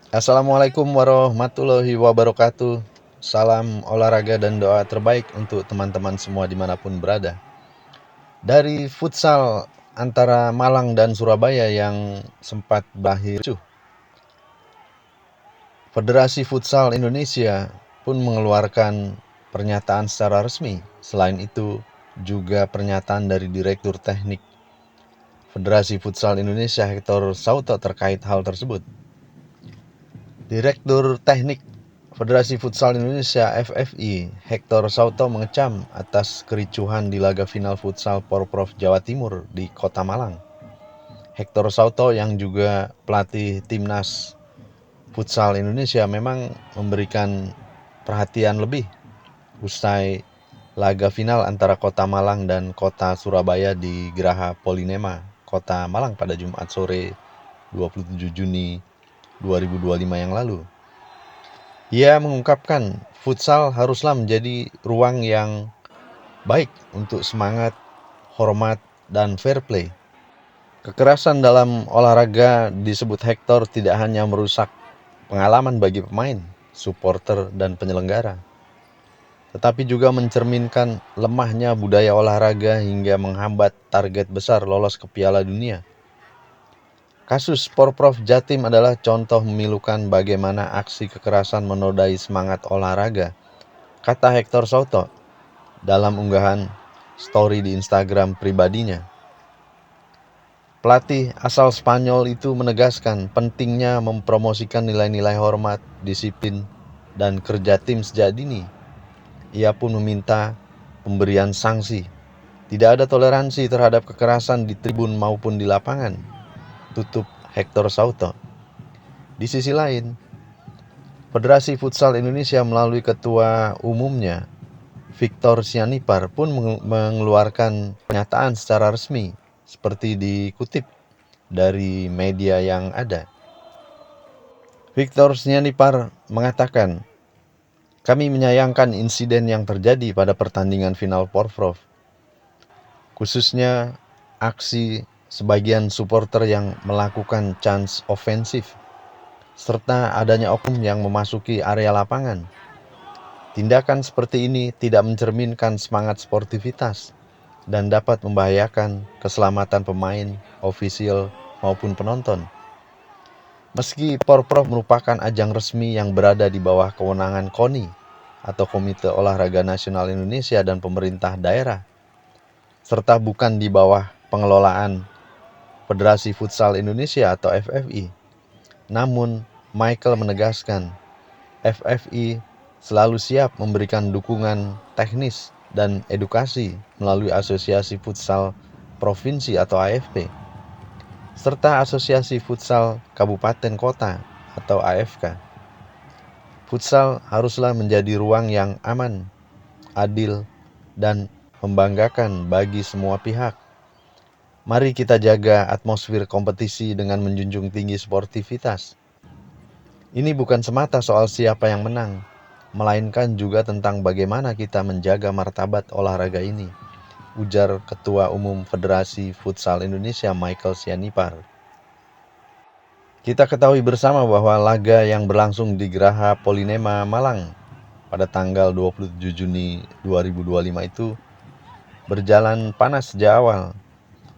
Assalamualaikum warahmatullahi wabarakatuh. Salam olahraga dan doa terbaik untuk teman-teman semua dimanapun berada. Dari futsal antara Malang dan Surabaya yang sempat berakhir ricuh, Federasi Futsal Indonesia pun mengeluarkan pernyataan secara resmi. Selain itu, juga pernyataan dari Direktur Teknik Federasi Futsal Indonesia Hector Sauto terkait hal tersebut. Direktur Teknik Federasi Futsal Indonesia (FFI) Hector Sauto mengecam atas kericuhan di laga final futsal Porprov Jawa Timur di Kota Malang. Hector Sauto yang juga pelatih timnas futsal Indonesia memang memberikan perhatian lebih usai laga final antara Kota Malang dan Kota Surabaya di Geraha Polinema, Kota Malang pada Jumat sore 27 Juni 2025 yang lalu. Ia mengungkapkan, futsal haruslah menjadi ruang yang baik untuk semangat, hormat, dan fair play. Kekerasan dalam olahraga disebut Hector tidak hanya merusak pengalaman bagi pemain, supporter, dan penyelenggara, tetapi juga mencerminkan lemahnya budaya olahraga hingga menghambat target besar lolos ke Piala Dunia. Kasus Porprov Jatim adalah contoh memilukan bagaimana aksi kekerasan menodai semangat olahraga, kata Hector Sauto dalam unggahan story di Instagram pribadinya. Pelatih asal Spanyol itu menegaskan pentingnya mempromosikan nilai-nilai hormat, disiplin, dan kerja tim sejak dini. Ia pun meminta pemberian sanksi. Tidak ada toleransi terhadap kekerasan di tribun maupun di lapangan, tutup Hector Sauto. Di sisi lain, Federasi Futsal Indonesia melalui ketua umumnya Victor Sianipar pun mengeluarkan pernyataan secara resmi seperti dikutip dari media yang ada. Victor Sianipar mengatakan, "Kami menyayangkan insiden yang terjadi pada pertandingan final Porprov, khususnya aksi sebagian supporter yang melakukan chants ofensif, serta adanya oknum yang memasuki area lapangan. Tindakan seperti ini tidak mencerminkan semangat sportivitas dan dapat membahayakan keselamatan pemain, ofisial, maupun penonton. Meski Porprov merupakan ajang resmi yang berada di bawah kewenangan KONI atau Komite Olahraga Nasional Indonesia dan pemerintah daerah, serta bukan di bawah pengelolaan Federasi Futsal Indonesia atau FFI. Namun, Michael menegaskan, FFI selalu siap memberikan dukungan teknis dan edukasi melalui Asosiasi Futsal Provinsi atau AFP, serta Asosiasi Futsal Kabupaten Kota atau AFK. Futsal haruslah menjadi ruang yang aman, adil, dan membanggakan bagi semua pihak. Mari kita jaga atmosfer kompetisi dengan menjunjung tinggi sportivitas. Ini bukan semata soal siapa yang menang, melainkan juga tentang bagaimana kita menjaga martabat olahraga ini," ujar Ketua Umum Federasi Futsal Indonesia Michael Sianipar. Kita ketahui bersama bahwa laga yang berlangsung di Geraha Polinema Malang pada tanggal 27 Juni 2025 itu berjalan panas sejak awal.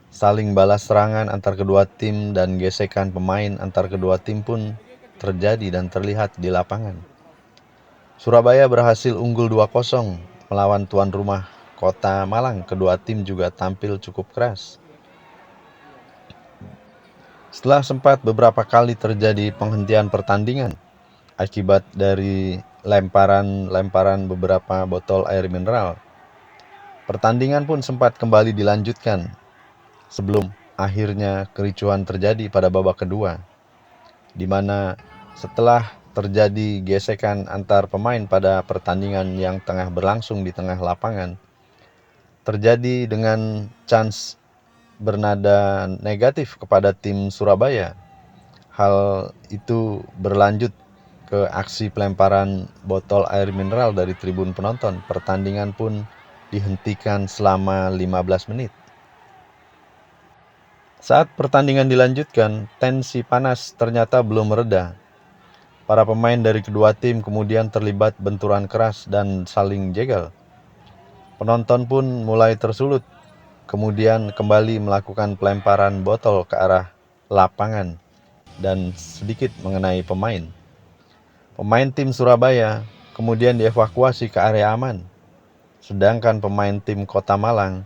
Saling balas serangan antar kedua tim dan gesekan pemain antar kedua tim pun terjadi dan terlihat di lapangan. Surabaya berhasil unggul 2-0 melawan tuan rumah Kota Malang. Kedua tim juga tampil cukup keras. Setelah sempat beberapa kali terjadi penghentian pertandingan akibat dari lemparan beberapa botol air mineral, pertandingan pun sempat kembali dilanjutkan sebelum akhirnya kericuhan terjadi pada babak kedua, di mana setelah terjadi gesekan antar pemain pada pertandingan yang tengah berlangsung di tengah lapangan, terjadi dengan chance bernada negatif kepada tim Surabaya. Hal itu berlanjut ke aksi pelemparan botol air mineral dari tribun penonton. Pertandingan pun dihentikan selama 15 menit. Saat pertandingan dilanjutkan, tensi panas ternyata belum mereda. Para pemain dari kedua tim kemudian terlibat benturan keras dan saling jegal. Penonton pun mulai tersulut, kemudian kembali melakukan pelemparan botol ke arah lapangan dan sedikit mengenai pemain. Pemain tim Surabaya kemudian dievakuasi ke area aman, sedangkan pemain tim Kota Malang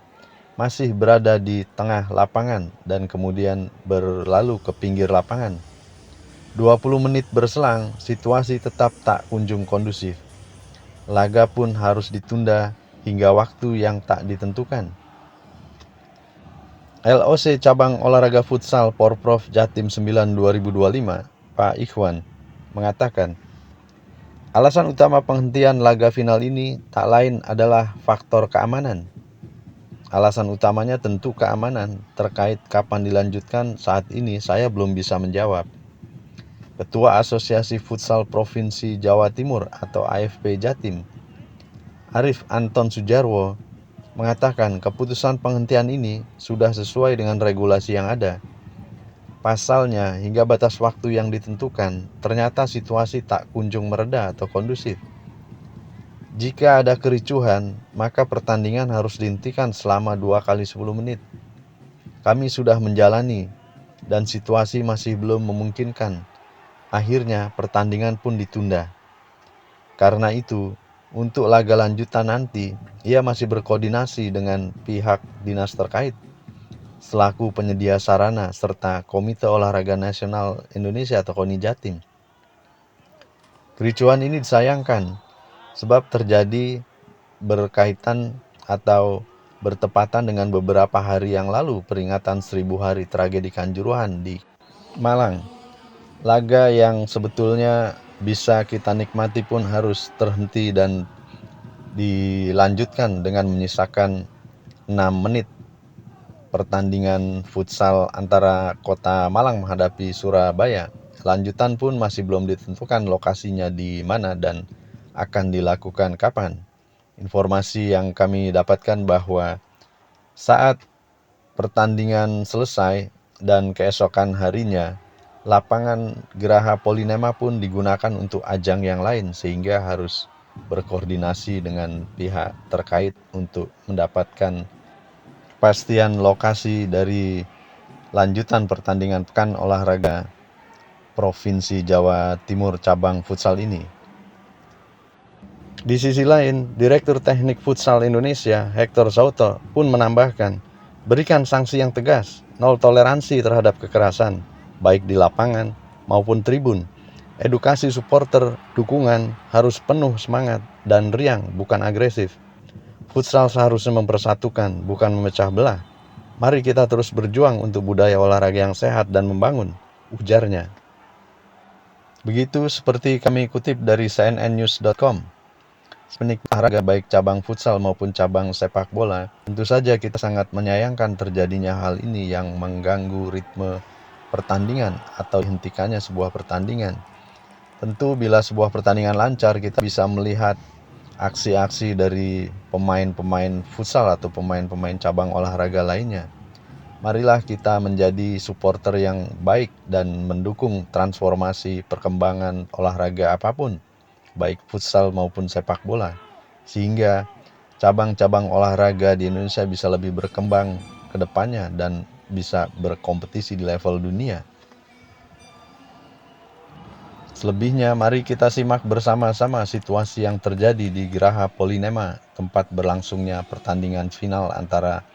masih berada di tengah lapangan dan kemudian berlalu ke pinggir lapangan. 20 menit berselang, situasi tetap tak kunjung kondusif. Laga pun harus ditunda hingga waktu yang tak ditentukan. LOC Cabang Olahraga Futsal Porprov Jatim 9 2025, Pak Ikhwan, mengatakan, alasan utama penghentian laga final ini tak lain adalah faktor keamanan. Alasan utamanya tentu keamanan. Terkait kapan dilanjutkan, saat ini saya belum bisa menjawab. Ketua Asosiasi Futsal Provinsi Jawa Timur atau AFP Jatim, Arif Anton Sujarwo, mengatakan keputusan penghentian ini sudah sesuai dengan regulasi yang ada. Pasalnya, hingga batas waktu yang ditentukan, ternyata situasi tak kunjung mereda atau kondusif. Jika ada kericuhan, maka pertandingan harus dihentikan selama 2 kali 10 menit. Kami sudah menjalani, dan situasi masih belum memungkinkan. Akhirnya pertandingan pun ditunda. Karena itu, untuk laga lanjutan nanti, ia masih berkoordinasi dengan pihak dinas terkait, selaku penyedia sarana serta Komite Olahraga Nasional Indonesia atau KONI Jatim. Kericuhan ini disayangkan, sebab terjadi berkaitan atau bertepatan dengan beberapa hari yang lalu peringatan 1000 hari tragedi Kanjuruhan di Malang. Laga yang sebetulnya bisa kita nikmati pun harus terhenti dan dilanjutkan dengan menyisakan 6 menit pertandingan futsal antara Kota Malang menghadapi Surabaya. Lanjutan pun masih belum ditentukan lokasinya di mana dan akan dilakukan kapan. Informasi yang kami dapatkan bahwa saat pertandingan selesai dan keesokan harinya, lapangan Geraha Polinema pun digunakan untuk ajang yang lain, sehingga harus berkoordinasi dengan pihak terkait untuk mendapatkan kepastian lokasi dari lanjutan pertandingan Pekan Olahraga Provinsi Jawa Timur cabang futsal ini. Di sisi lain, Direktur Teknik Futsal Indonesia, Hector Zauto, pun menambahkan, berikan sanksi yang tegas, nol toleransi terhadap kekerasan, baik di lapangan maupun tribun. Edukasi supporter, dukungan harus penuh semangat dan riang, bukan agresif. Futsal seharusnya mempersatukan, bukan memecah belah. Mari kita terus berjuang untuk budaya olahraga yang sehat dan membangun, ujarnya. Begitu seperti kami kutip dari cnnnews.com. Penikmat olahraga baik cabang futsal maupun cabang sepak bola, tentu saja kita sangat menyayangkan terjadinya hal ini yang mengganggu ritme pertandingan atau hentikannya sebuah pertandingan. Tentu bila sebuah pertandingan lancar, kita bisa melihat aksi-aksi dari pemain-pemain futsal atau pemain-pemain cabang olahraga lainnya. Marilah kita menjadi supporter yang baik dan mendukung transformasi perkembangan olahraga apapun, baik futsal maupun sepak bola, sehingga cabang-cabang olahraga di Indonesia bisa lebih berkembang ke depannya dan bisa berkompetisi di level dunia. Selebihnya, mari kita simak bersama-sama situasi yang terjadi di Geraha Polinema, tempat berlangsungnya pertandingan final antara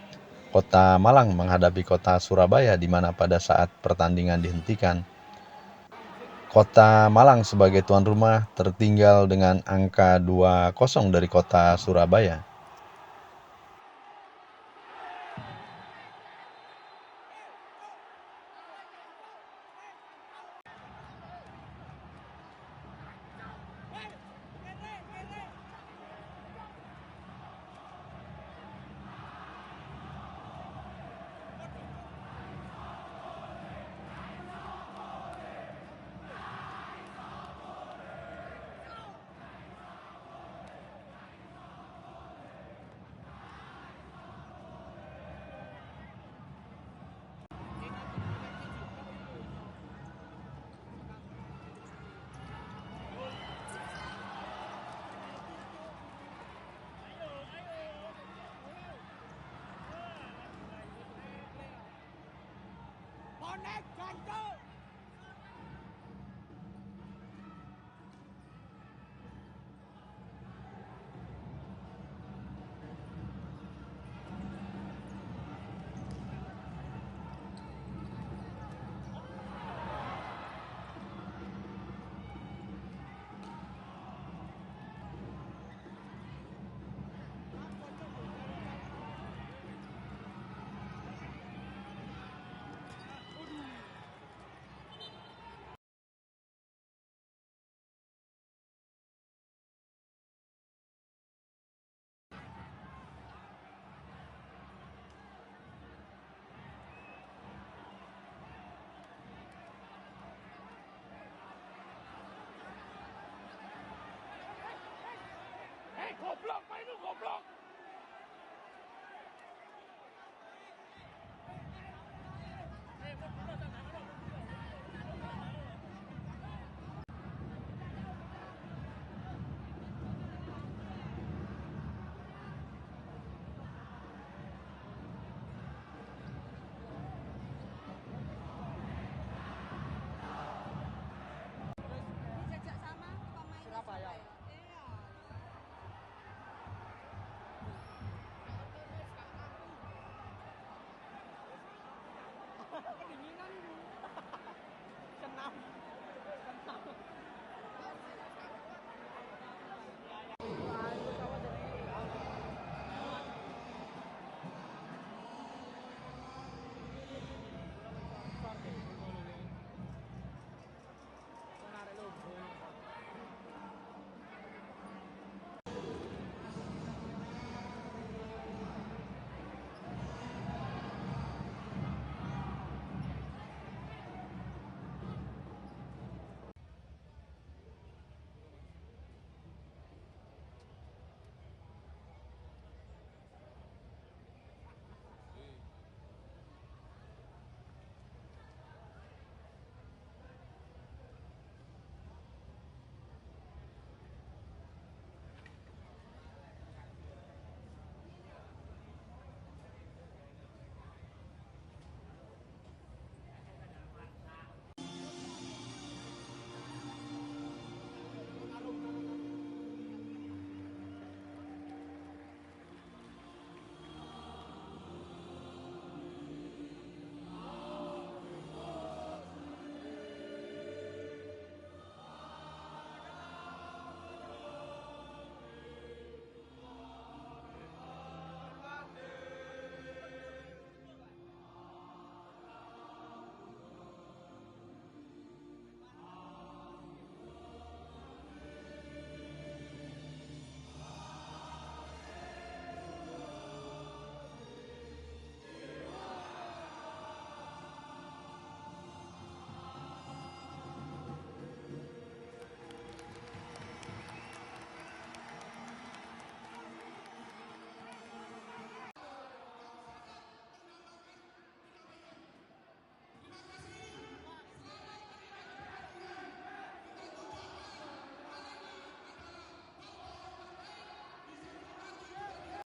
Kota Malang menghadapi Kota Surabaya, di mana pada saat pertandingan dihentikan, Kota Malang sebagai tuan rumah tertinggal dengan angka 2-0 dari Kota Surabaya. bonek gantung.